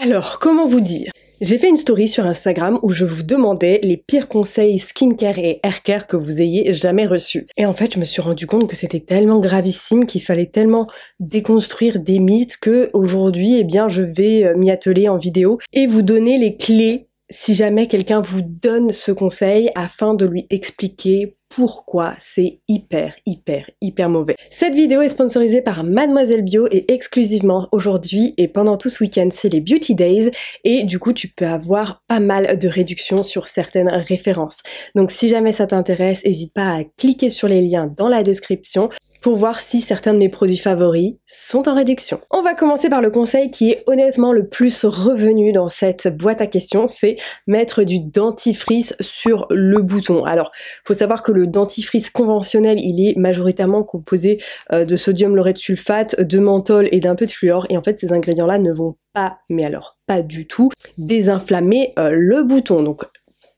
Alors, comment vous dire? J'ai fait une story sur Instagram où je vous demandais les pires conseils skincare et haircare que vous ayez jamais reçus. Et en fait, je me suis rendu compte que c'était tellement gravissime qu'il fallait tellement déconstruire des mythes que aujourd'hui, eh bien, je vais m'y atteler en vidéo et vous donner les clés si jamais quelqu'un vous donne ce conseil afin de lui expliquer pourquoi c'est hyper mauvais. Cette vidéo est sponsorisée par Mademoiselle Bio et exclusivement aujourd'hui et pendant tout ce week-end, c'est les Beauty Days et du coup tu peux avoir pas mal de réductions sur certaines références. Donc si jamais ça t'intéresse, n'hésite pas à cliquer sur les liens dans la description pour voir si certains de mes produits favoris sont en réduction. On va commencer par le conseil qui est honnêtement le plus revenu dans cette boîte à questions, c'est mettre du dentifrice sur le bouton. Alors, faut savoir que le dentifrice conventionnel, il est majoritairement composé de sodium laureth sulfate, de menthol et d'un peu de fluor, et en fait ces ingrédients-là ne vont pas, mais alors pas du tout, désinflammer le bouton. Donc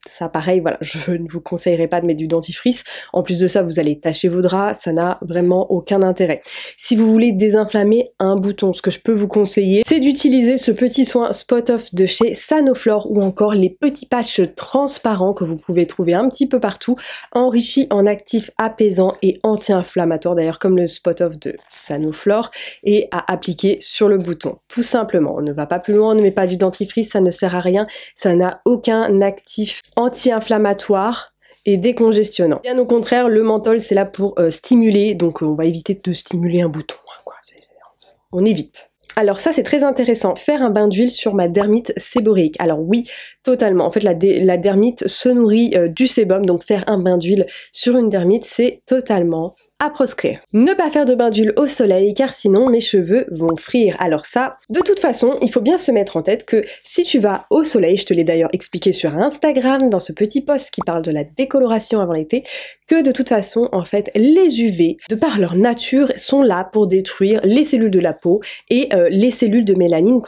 ça pareil, voilà, je ne vous conseillerais pas de mettre du dentifrice. En plus de ça, vous allez tacher vos draps, ça n'a vraiment aucun intérêt. Si vous voulez désinflammer un bouton, ce que je peux vous conseiller, c'est d'utiliser ce petit soin Spot Off de chez Sanoflore ou encore les petits patchs transparents que vous pouvez trouver un petit peu partout, enrichis en actifs apaisants et anti-inflammatoires, d'ailleurs comme le Spot Off de Sanoflore, et à appliquer sur le bouton. Tout simplement, on ne va pas plus loin, on ne met pas du dentifrice, ça ne sert à rien, ça n'a aucun actif anti-inflammatoire et décongestionnant. Bien au contraire, le menthol c'est là pour stimuler, donc on va éviter de stimuler un bouton, hein, quoi. On évite. Alors ça c'est très intéressant, faire un bain d'huile sur ma dermite séborréique. Alors oui, totalement, en fait la dermite se nourrit du sébum, donc faire un bain d'huile sur une dermite c'est totalement à proscrire. Ne pas faire de bain d'huile au soleil car sinon mes cheveux vont frire. Alors ça, de toute façon, il faut bien se mettre en tête que si tu vas au soleil, je te l'ai d'ailleurs expliqué sur Instagram dans ce petit post qui parle de la décoloration avant l'été, que de toute façon, en fait, les UV, de par leur nature, sont là pour détruire les cellules de la peau et les cellules de mélanine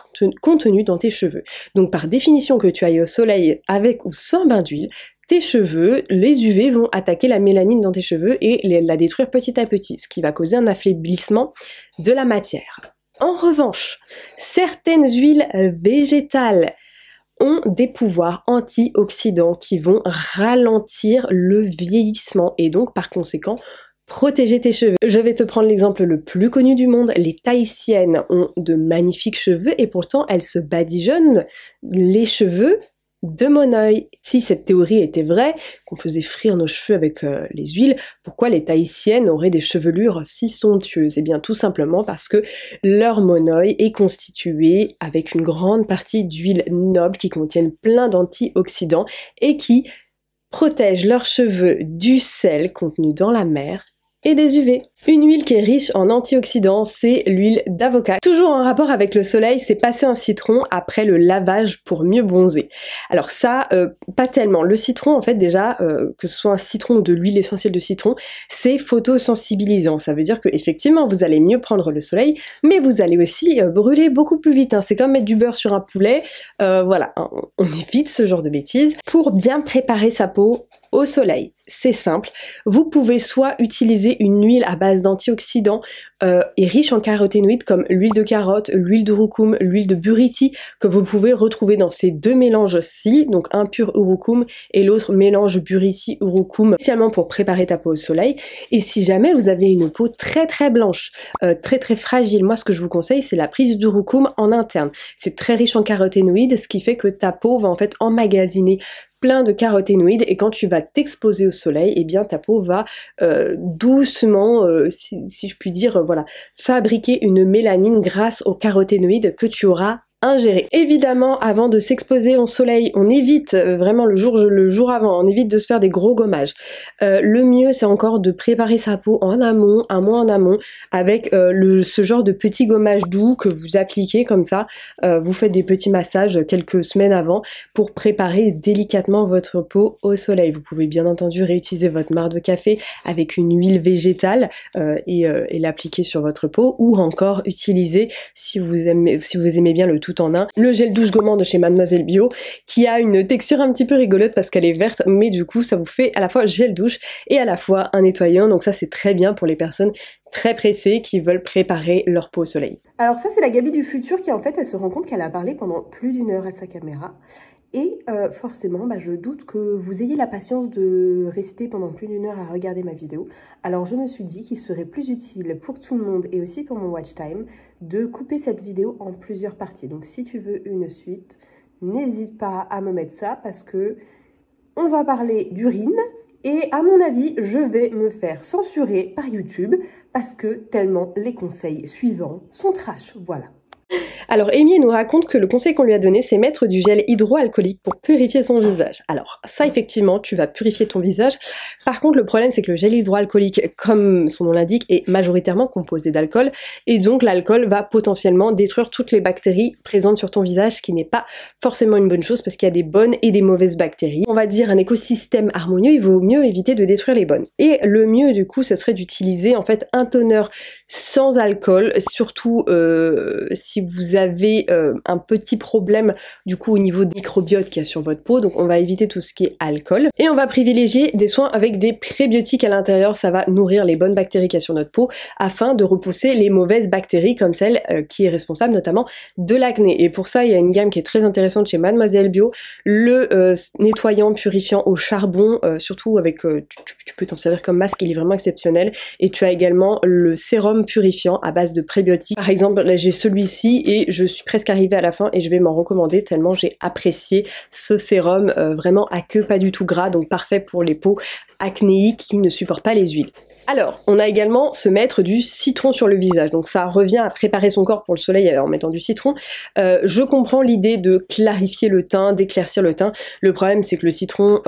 contenues dans tes cheveux. Donc par définition que tu ailles au soleil avec ou sans bain d'huile, tes cheveux, les UV vont attaquer la mélanine dans tes cheveux et la détruire petit à petit, ce qui va causer un affaiblissement de la matière. En revanche, certaines huiles végétales ont des pouvoirs antioxydants qui vont ralentir le vieillissement et donc par conséquent protéger tes cheveux. Je vais te prendre l'exemple le plus connu du monde, les Tahitiennes ont de magnifiques cheveux et pourtant elles se badigeonnent les cheveux de mon œil. Si cette théorie était vraie, qu'on faisait frire nos cheveux avec les huiles, pourquoi les Tahitiennes auraient des chevelures si somptueuses? Eh bien tout simplement parce que leur monoï est constitué avec une grande partie d'huiles nobles qui contiennent plein d'antioxydants et qui protègent leurs cheveux du sel contenu dans la mer et des UV. Une huile qui est riche en antioxydants, c'est l'huile d'avocat. Toujours en rapport avec le soleil, c'est passer un citron après le lavage pour mieux bronzer. Alors ça, pas tellement. Le citron, en fait, déjà, que ce soit un citron ou de l'huile essentielle de citron, c'est photosensibilisant. Ça veut dire que effectivement, vous allez mieux prendre le soleil, mais vous allez aussi brûler beaucoup plus vite. Hein. C'est comme mettre du beurre sur un poulet. Voilà, hein, on évite ce genre de bêtises. Pour bien préparer sa peau au soleil, c'est simple. Vous pouvez soit utiliser une huile à base d'antioxydants et riche en caroténoïdes comme l'huile de carotte, l'huile de roucoum, l'huile de buriti que vous pouvez retrouver dans ces deux mélanges-ci, donc un pur urucum et l'autre mélange buriti urucum, spécialement pour préparer ta peau au soleil. Et si jamais vous avez une peau très blanche, très fragile, moi ce que je vous conseille c'est la prise d'urucum en interne. C'est très riche en caroténoïdes, ce qui fait que ta peau va en fait emmagasiner plein de caroténoïdes et quand tu vas t'exposer au soleil, eh bien ta peau va doucement, si je puis dire, voilà, fabriquer une mélanine grâce aux caroténoïdes que tu auras ingérer. Évidemment, avant de s'exposer au soleil, on évite vraiment le jour avant, on évite de se faire des gros gommages. Le mieux, c'est encore de préparer sa peau en amont, un mois en amont, avec ce genre de petits gommages doux que vous appliquez comme ça. Vous faites des petits massages quelques semaines avant pour préparer délicatement votre peau au soleil. Vous pouvez bien entendu réutiliser votre marc de café avec une huile végétale et l'appliquer sur votre peau, ou encore utiliser, si vous aimez bien le tout tout en un. Le gel douche gommant de chez Mademoiselle Bio qui a une texture un petit peu rigolote parce qu'elle est verte, mais du coup ça vous fait à la fois gel douche et à la fois un nettoyant, donc ça c'est très bien pour les personnes très pressées qui veulent préparer leur peau au soleil. Alors ça c'est la Gabi du futur qui en fait elle se rend compte qu'elle a parlé pendant plus d'1 heure à sa caméra. Et forcément, je doute que vous ayez la patience de rester pendant plus d'1 heure à regarder ma vidéo. Alors je me suis dit qu'il serait plus utile pour tout le monde et aussi pour mon watch time de couper cette vidéo en plusieurs parties. Donc si tu veux une suite, n'hésite pas à me mettre ça parce que on va parler d'urine. Et à mon avis, je vais me faire censurer par YouTube parce que tellement les conseils suivants sont trash, voilà. Alors Amy nous raconte que le conseil qu'on lui a donné c'est mettre du gel hydroalcoolique pour purifier son visage. Alors ça effectivement tu vas purifier ton visage, par contre le problème c'est que le gel hydroalcoolique comme son nom l'indique est majoritairement composé d'alcool et donc l'alcool va potentiellement détruire toutes les bactéries présentes sur ton visage, ce qui n'est pas forcément une bonne chose parce qu'il y a des bonnes et des mauvaises bactéries. On va dire un écosystème harmonieux, il vaut mieux éviter de détruire les bonnes. Et le mieux du coup ce serait d'utiliser en fait un toner sans alcool, surtout si vous avez un petit problème du coup au niveau du microbiote qu'il y a sur votre peau, donc on va éviter tout ce qui est alcool et on va privilégier des soins avec des prébiotiques à l'intérieur. Ça va nourrir les bonnes bactéries qu'il y a sur notre peau afin de repousser les mauvaises bactéries comme celle qui est responsable notamment de l'acné. Et pour ça il y a une gamme qui est très intéressante chez Mademoiselle Bio, le nettoyant purifiant au charbon, surtout avec tu peux t'en servir comme masque, il est vraiment exceptionnel. Et tu as également le sérum purifiant à base de prébiotiques. Par exemple là j'ai celui-ci et je suis presque arrivée à la fin et je vais m'en recommander tellement j'ai apprécié ce sérum, vraiment à queue, pas du tout gras, donc parfait pour les peaux acnéiques qui ne supportent pas les huiles. Alors, on a également se mettre du citron sur le visage, donc ça revient à préparer son corps pour le soleil en mettant du citron. Je comprends l'idée de clarifier le teint, d'éclaircir le teint. Le problème c'est que le citron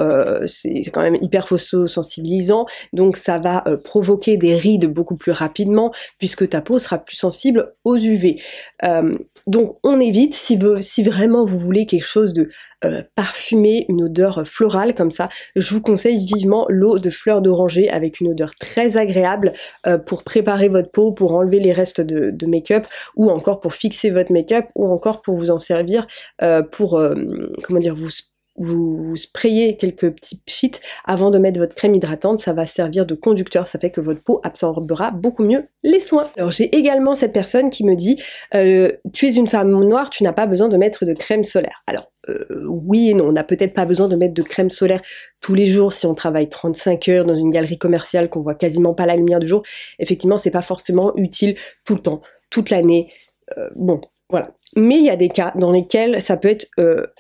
c'est quand même hyper photosensibilisant, donc ça va provoquer des rides beaucoup plus rapidement puisque ta peau sera plus sensible aux UV. Donc on évite, si vraiment vous voulez quelque chose de parfumé, une odeur florale comme ça, je vous conseille vivement l'eau de fleur d'oranger avec une odeur très agréable pour préparer votre peau, pour enlever les restes de make-up ou encore pour fixer votre make-up ou encore pour vous en servir pour comment dire, vous sprayez quelques petits pchits avant de mettre votre crème hydratante, ça va servir de conducteur, ça fait que votre peau absorbera beaucoup mieux les soins. Alors j'ai également cette personne qui me dit tu es une femme noire, tu n'as pas besoin de mettre de crème solaire. Alors oui et non, on n'a peut-être pas besoin de mettre de crème solaire tous les jours si on travaille 35 heures dans une galerie commerciale qu'on voit quasiment pas la lumière du jour. Effectivement c'est pas forcément utile tout le temps, toute l'année, bon voilà. Mais il y a des cas dans lesquels ça peut être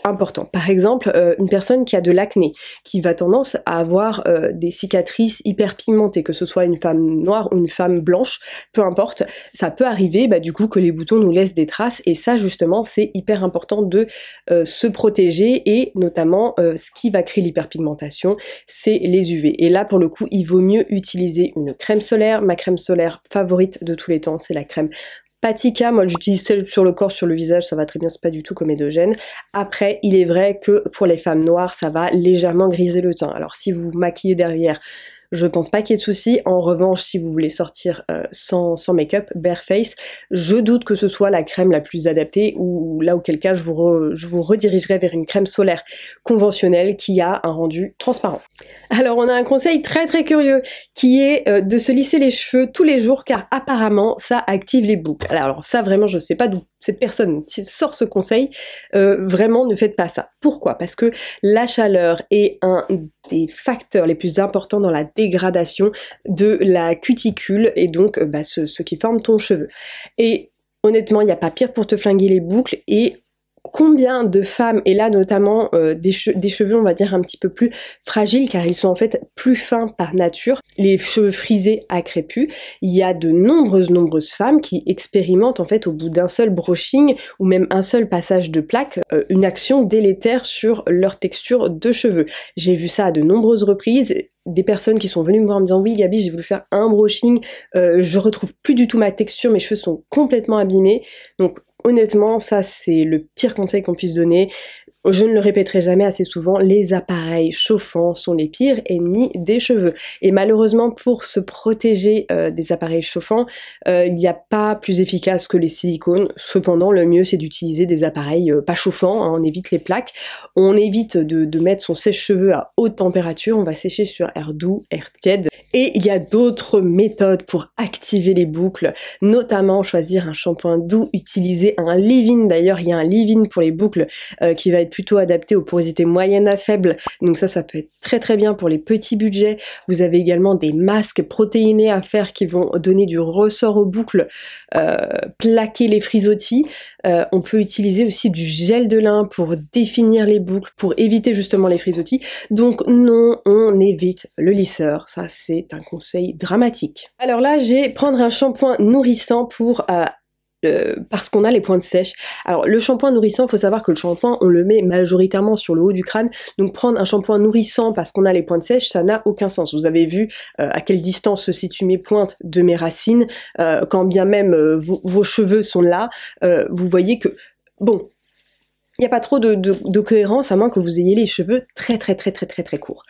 important. Par exemple, une personne qui a de l'acné, qui va tendance à avoir des cicatrices hyper pigmentées, que ce soit une femme noire ou une femme blanche, peu importe, ça peut arriver du coup que les boutons nous laissent des traces et ça justement c'est hyper important de se protéger et notamment ce qui va créer l'hyperpigmentation, c'est les UV. Et là pour le coup il vaut mieux utiliser une crème solaire. Ma crème solaire favorite de tous les temps c'est la crème Patika, moi j'utilise celle sur le corps, sur le visage, ça va très bien, c'est pas du tout comédogène. Après, il est vrai que pour les femmes noires, ça va légèrement griser le teint. Alors si vous vous maquillez derrière, je pense pas qu'il y ait de souci. En revanche, si vous voulez sortir sans make-up, bare face, je doute que ce soit la crème la plus adaptée ou là auquel cas je vous redirigerai vers une crème solaire conventionnelle qui a un rendu transparent. Alors on a un conseil très très curieux qui est de se lisser les cheveux tous les jours car apparemment ça active les boucles. Alors ça vraiment je sais pas d'où cette personne sort ce conseil, vraiment ne faites pas ça. Pourquoi? Parce que la chaleur est un des facteurs les plus importants dans la dégradation de la cuticule et donc ce qui forme ton cheveu. Et honnêtement il n'y a pas pire pour te flinguer les boucles. Et combien de femmes, et là notamment des cheveux on va dire un petit peu plus fragiles car ils sont en fait plus fins par nature, les cheveux frisés à crépus, il y a de nombreuses femmes qui expérimentent en fait au bout d'un seul brushing ou même un seul passage de plaque une action délétère sur leur texture de cheveux. J'ai vu ça à de nombreuses reprises, des personnes qui sont venues me voir en me disant oui Gabi j'ai voulu faire un brushing, je retrouve plus du tout ma texture, mes cheveux sont complètement abîmés. Donc honnêtement, ça c'est le pire conseil qu'on puisse donner. Je ne le répéterai jamais assez souvent, les appareils chauffants sont les pires ennemis des cheveux. Et malheureusement, pour se protéger des appareils chauffants, il n'y a pas plus efficace que les silicones. Cependant, le mieux c'est d'utiliser des appareils pas chauffants, hein, on évite les plaques, on évite de mettre son sèche-cheveux à haute température, on va sécher sur air doux, air tiède. Et il y a d'autres méthodes pour activer les boucles, notamment choisir un shampoing doux, utiliser un leave-in. D'ailleurs, il y a un leave-in pour les boucles qui va être plutôt adapté aux porosités moyennes à faibles. Donc ça peut être très très bien pour les petits budgets. Vous avez également des masques protéinés à faire qui vont donner du ressort aux boucles, plaquer les frisottis. On peut utiliser aussi du gel de lin pour définir les boucles, pour éviter justement les frisottis. Donc non, on évite le lisseur. Ça, c'est un conseil dramatique. Alors là, j'ai prendre un shampoing nourrissant pour parce qu'on a les pointes sèches. Alors le shampoing nourrissant, il faut savoir que le shampoing on le met majoritairement sur le haut du crâne, donc prendre un shampoing nourrissant parce qu'on a les pointes sèches, ça n'a aucun sens. Vous avez vu à quelle distance se situent mes pointes de mes racines, quand bien même vos cheveux sont là, vous voyez que, bon, il n'y a pas trop de cohérence à moins que vous ayez les cheveux très courts.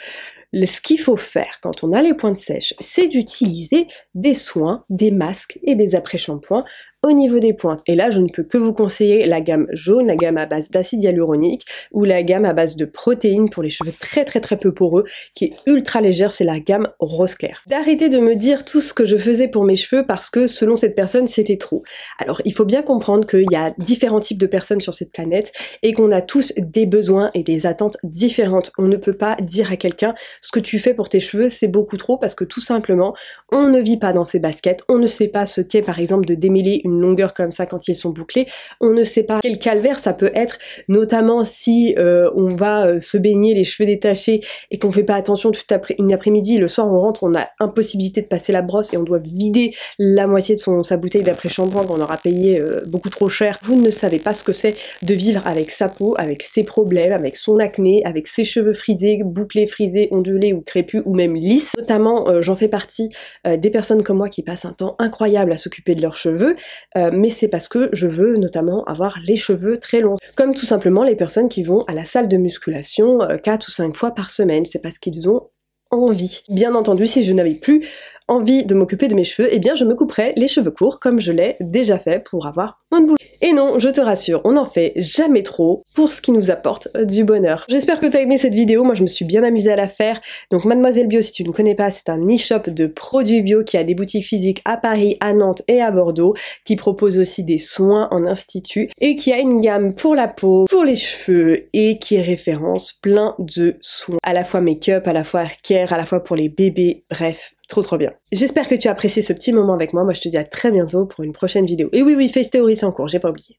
Ce qu'il faut faire quand on a les pointes sèches, c'est d'utiliser des soins, des masques et des après-shampoings au niveau des pointes. Et là, je ne peux que vous conseiller la gamme jaune, la gamme à base d'acide hyaluronique ou la gamme à base de protéines pour les cheveux très peu poreux, qui est ultra légère, c'est la gamme rose clair. D'arrêter de me dire tout ce que je faisais pour mes cheveux parce que selon cette personne, c'était trop. Alors, il faut bien comprendre qu'il y a différents types de personnes sur cette planète et qu'on a tous des besoins et des attentes différentes. On ne peut pas dire à quelqu'un ce que tu fais pour tes cheveux, c'est beaucoup trop parce que tout simplement, on ne vit pas dans ses baskets, on ne sait pas ce qu'est par exemple de démêler une longueur comme ça quand ils sont bouclés, on ne sait pas quel calvaire ça peut être, notamment si on va se baigner les cheveux détachés et qu'on fait pas attention toute une après-midi, le soir on rentre, on a impossibilité de passer la brosse et on doit vider la moitié de sa bouteille d'après-shampoing qu'on aura payé beaucoup trop cher. Vous ne savez pas ce que c'est de vivre avec sa peau, avec ses problèmes, avec son acné, avec ses cheveux frisés, bouclés, frisés, ondulés ou crépus ou même lisses. Notamment, j'en fais partie des personnes comme moi qui passent un temps incroyable à s'occuper de leurs cheveux, mais c'est parce que je veux notamment avoir les cheveux très longs. Comme tout simplement les personnes qui vont à la salle de musculation 4 ou 5 fois par semaine, c'est parce qu'ils ont envie. Bien entendu, si je n'avais plus envie de m'occuper de mes cheveux, eh bien je me couperais les cheveux courts comme je l'ai déjà fait pour avoir moins de boulot. Et non, je te rassure, on n'en fait jamais trop pour ce qui nous apporte du bonheur. J'espère que tu as aimé cette vidéo, moi je me suis bien amusée à la faire. Donc Mademoiselle Bio, si tu ne connais pas, c'est un e-shop de produits bio qui a des boutiques physiques à Paris, à Nantes et à Bordeaux, qui propose aussi des soins en institut et qui a une gamme pour la peau, pour les cheveux et qui référence plein de soins. À la fois make-up, à la fois hair care, à la fois pour les bébés, bref. Trop bien. J'espère que tu as apprécié ce petit moment avec moi. Moi je te dis à très bientôt pour une prochaine vidéo. Et oui, Face Theory c'est en cours, j'ai pas oublié.